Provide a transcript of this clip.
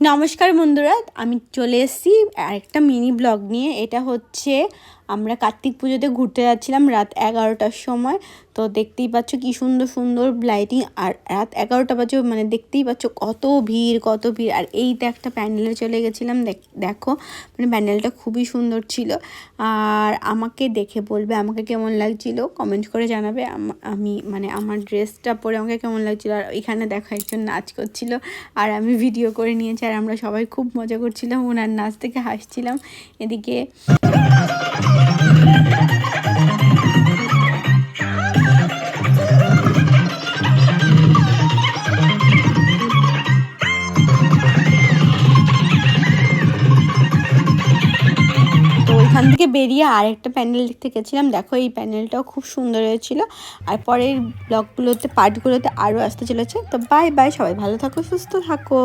নমস্কার বন্ধুরা, আমি চলে এসেছি আরেকটা মিনি ব্লগ নিয়ে। এটা হচ্ছে আমরা কার্তিক পুজোতে ঘুরতে যাচ্ছিলাম রাত 11টার সময়। তো দেখতেই পাচ্ছ কি সুন্দর সুন্দর লাইটিং, আর রাত 11টা বাজে, মানে দেখতেই পাচ্ছ কত ভিড়। আর এইটা একটা প্যান্ডেলে চলে গেছিলাম। দেখো মানে প্যান্ডেলটা খুবই সুন্দর ছিল। আর আমাকে দেখে বলবে আমাকে কেমন লাগছিল, কমেন্ট করে জানাবে। আমি মানে আমার ড্রেসটা পরে আমাকে কেমন লাগছিল। আর এখানে দেখো একজন নাচ করছিল, আর আমি ভিডিও করে নিয়েছি। আর আমরা সবাই খুব মজা করছিলাম, ওনার নাচ থেকে হাসছিলাম। এদিকে তো ওইখান থেকে বেরিয়ে আরেকটা প্যান্ডেল দেখতে গেছিলাম। দেখো এই প্যান্ডেলটাও খুব সুন্দর হয়েছিল। আর পরের ব্লগগুলোতে পার্টগুলোতে আরও আসতে চলেছে। তো বাই বাই, সবাই ভালো থাকো, সুস্থ থাকো।